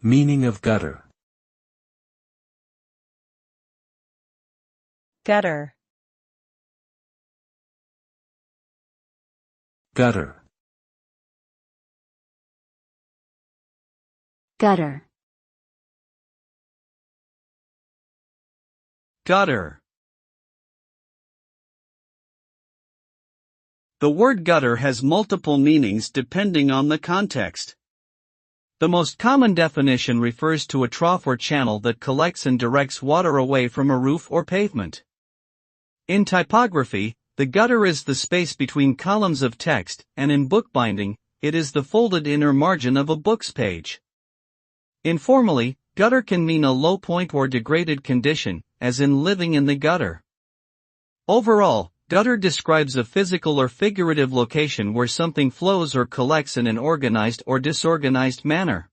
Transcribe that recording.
Meaning of gutter. Gutter. Gutter. Gutter. Gutter. The word gutter has multiple meanings depending on the context. The most common definition refers to a trough or channel that collects and directs water away from a roof or pavement. In typography, the gutter is the space between columns of text, and in bookbinding, it is the folded inner margin of a book's page. Informally, gutter can mean a low point or degraded condition, as in living in the gutter. Overall, gutter describes a physical or figurative location where something flows or collects in an organized or disorganized manner.